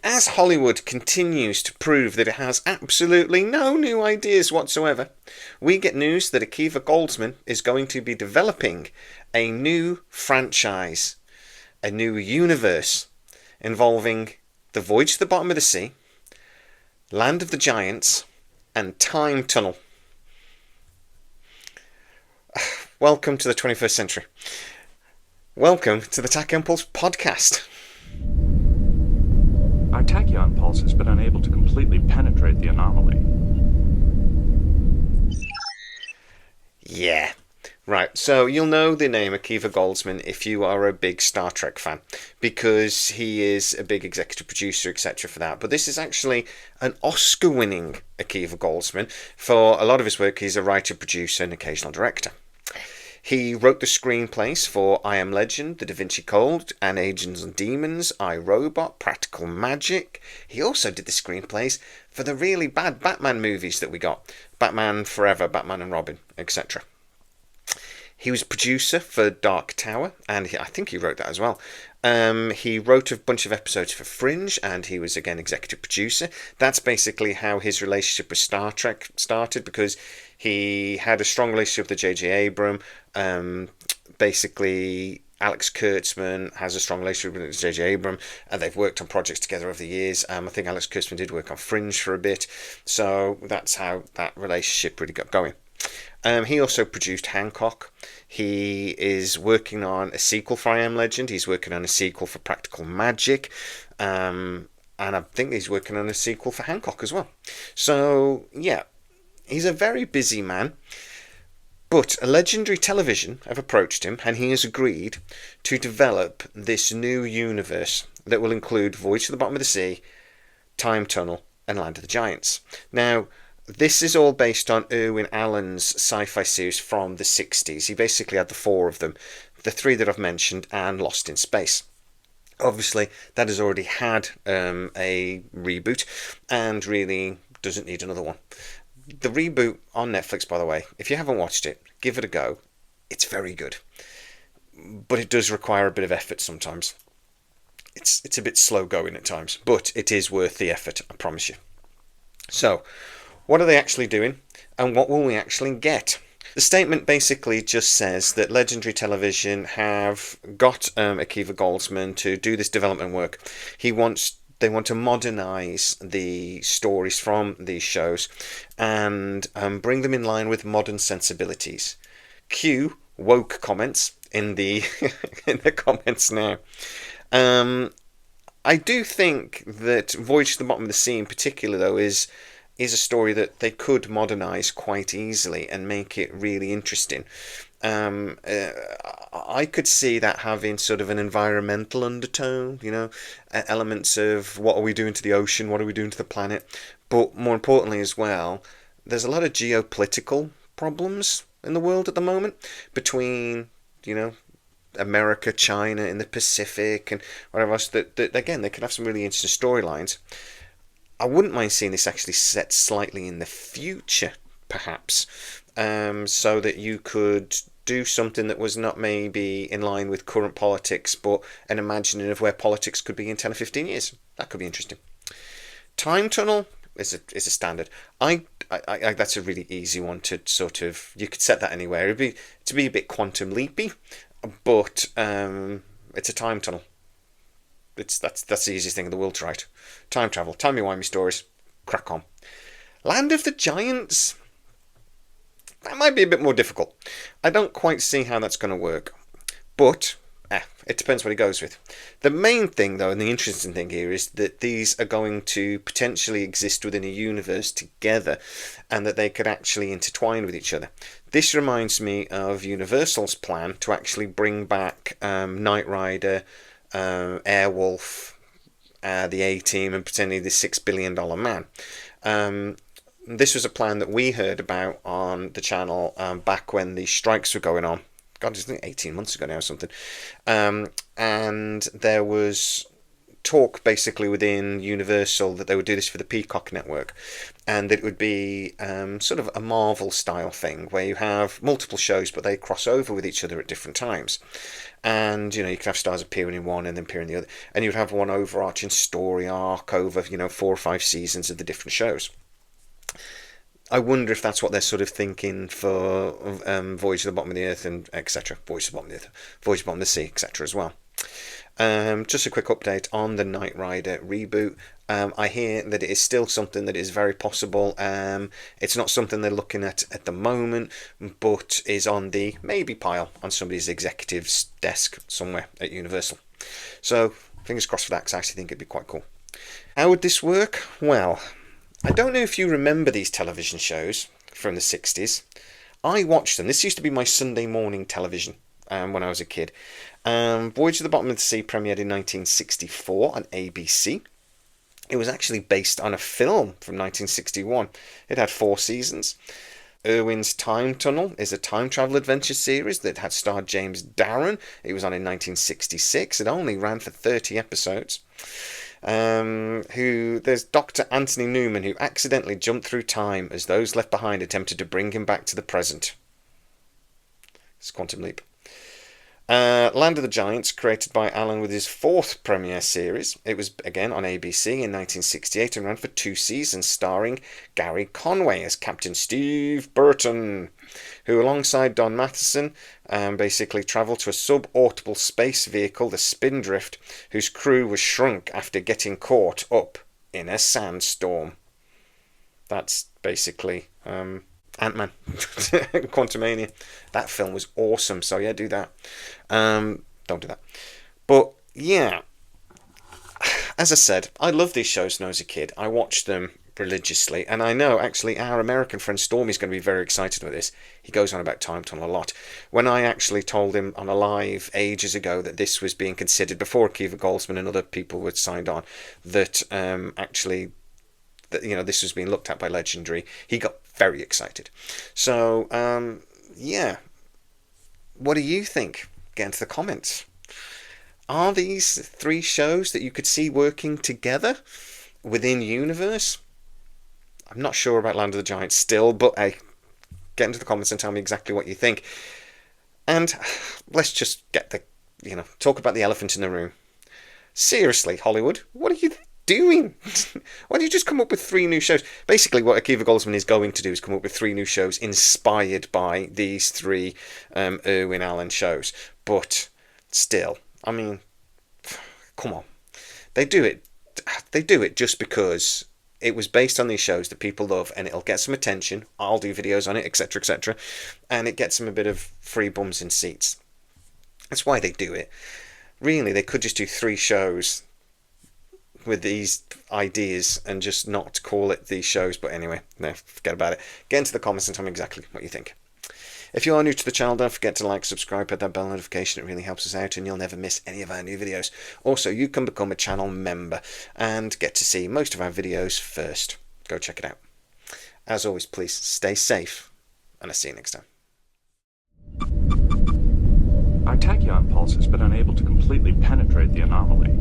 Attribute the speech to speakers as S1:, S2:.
S1: As Hollywood continues to prove that it has absolutely no new ideas whatsoever, we get news that Akiva Goldsman is going to be developing a new franchise, a new universe involving the Voyage to the Bottom of the Sea, Land of the Giants, and Time Tunnel. Welcome to the 21st century. Welcome to the Tachyon Pulse podcast.
S2: Our tachyon pulse has been unable to completely penetrate the anomaly.
S1: Yeah. Right, so you'll know the name Akiva Goldsman if you are a big Star Trek fan, because he is a big executive producer, etc. for that. But this is actually an Oscar-winning Akiva Goldsman. For a lot of his work, he's a writer, producer, and occasional director. He wrote the screenplays for I Am Legend, The Da Vinci Code, and Agents and Demons, I, Robot, Practical Magic. He also did the screenplays for the really bad Batman movies that we got. Batman Forever, Batman and Robin, etc. He was producer for Dark Tower, and I think he wrote that as well. He wrote a bunch of episodes for Fringe, and he was, again, executive producer. That's basically how his relationship with Star Trek started, because he had a strong relationship with J.J. Abrams. Basically, Alex Kurtzman has a strong relationship with J.J. Abrams, and they've worked on projects together over the years. I think Alex Kurtzman did work on Fringe for a bit, so that's how that relationship really got going. He also produced Hancock. He is working on a sequel for I Am Legend. He's working on a sequel for Practical Magic. And I think he's working on a sequel for Hancock as well. So, yeah, he's a very busy man. But a Legendary Television have approached him, and he has agreed to develop this new universe that will include Voyage to the Bottom of the Sea, Time Tunnel, and Land of the Giants. Now, this is all based on Irwin Allen's sci-fi series from the 60s. He basically had the four of them, the three that I've mentioned, and Lost in Space. Obviously, that has already had a reboot, and really doesn't need another one. The reboot on Netflix, by the way, if you haven't watched it, give it a go. It's very good. But it does require a bit of effort sometimes. It's a bit slow going at times, but it is worth the effort, I promise you. So, what are they actually doing, and what will we actually get? The statement basically just says that Legendary Television have got Akiva Goldsman to do this development work. They want to modernise the stories from these shows and bring them in line with modern sensibilities. Cue woke comments in the in the comments now. I do think that Voyage to the Bottom of the Sea in particular, though, is a story that they could modernise quite easily and make it really interesting. I could see that having sort of an environmental undertone, elements of what are we doing to the ocean, what are we doing to the planet, but more importantly as well, there's a lot of geopolitical problems in the world at the moment between, America, China in the Pacific and whatever else, that again, they could have some really interesting storylines. I wouldn't mind seeing this actually set slightly in the future, perhaps, so that you could do something that was not maybe in line with current politics, but an imagining of where politics could be in 10 or 15 years. That could be interesting. Time Tunnel is a standard. I that's a really easy one to sort of, you could set that anywhere. It'd be a bit quantum leapy, but it's a time tunnel. That's the easiest thing in the world to write. Time travel, timey-wimey stories, crack on. Land of the Giants, that might be a bit more difficult. I don't quite see how that's going to work, but it depends what he goes with. The main thing, though, and the interesting thing here is that these are going to potentially exist within a universe together, and that they could actually intertwine with each other. This reminds me of Universal's plan to actually bring back Knight Rider, Airwolf, the A-Team, and potentially the $6 billion man. This was a plan that we heard about on the channel back when the strikes were going on. God, isn't it 18 months ago now or something? And there was talk basically within Universal that they would do this for the Peacock network, and that it would be sort of a Marvel style thing where you have multiple shows but they cross over with each other at different times. And you could have stars appearing in one and then appear in the other, and you'd have one overarching story arc over 4 or 5 seasons of the different shows. I wonder if that's what they're sort of thinking for Voyage to the Bottom of the Earth and etc. Voyage to the Bottom of the Earth, Voyage to the Bottom of the Sea, etc. as well. Just a quick update on the Knight Rider reboot. I hear that it is still something that is very possible. It's not something they're looking at the moment, but is on the maybe pile on somebody's executive's desk somewhere at Universal. So fingers crossed for that, because I actually think it'd be quite cool. How would this work? Well, I don't know if you remember these television shows from the 60s. I watched them. This used to be my Sunday morning television when I was a kid. Voyage to the Bottom of the Sea premiered in 1964 on ABC. It was actually based on a film from 1961. It had 4 seasons. Irwin's Time Tunnel is a time travel adventure series that had starred James Darren. It was on in 1966. It only ran for 30 episodes. There's Dr. Anthony Newman, who accidentally jumped through time as those left behind attempted to bring him back to the present. It's Quantum Leap. Land of the Giants, created by Allen with his 4th premiere series. It was again on ABC in 1968 and ran for 2 seasons, starring Gary Conway as Captain Steve Burton, who alongside Don Matheson basically travelled to a suborbital space vehicle, the Spindrift, whose crew was shrunk after getting caught up in a sandstorm. That's basically Ant-Man, Quantumania. That film was awesome, so yeah, do that. Don't do that. But yeah, as I said, I loved these shows when I was a kid. I watched them religiously, and I know actually our American friend Stormy is going to be very excited with this. He goes on about Time Tunnel a lot. When I actually told him on a live ages ago that this was being considered, before Akiva Goldsman and other people were signed on, that actually this was being looked at by Legendary, he got very excited. So yeah, what do you think? Get into the comments. Are these 3 shows that you could see working together within universe? I'm not sure about Land of the Giants still, but hey, get into the comments and tell me exactly what you think. And let's just get talk about the elephant in the room. Seriously, Hollywood, what are you doing? Why don't you just come up with 3 new shows? Basically, what Akiva Goldsman is going to do is come up with 3 new shows inspired by these 3 Irwin Allen shows. But still, I mean, come on. They do it just because it was based on these shows that people love, and it'll get some attention. I'll do videos on it, etc., etc., and it gets them a bit of free bums in seats. That's why they do it. Really, they could just do 3 shows with these ideas and just not call it these shows. But anyway, no, forget about it. Get into the comments and tell me exactly what you think. If you are new to the channel, don't forget to like, subscribe, hit that bell notification. It really helps us out and you'll never miss any of our new videos. Also, you can become a channel member and get to see most of our videos first. Go check it out. As always, please stay safe, and I'll see you next time.
S2: Our tachyon pulse has been unable to completely penetrate the anomaly.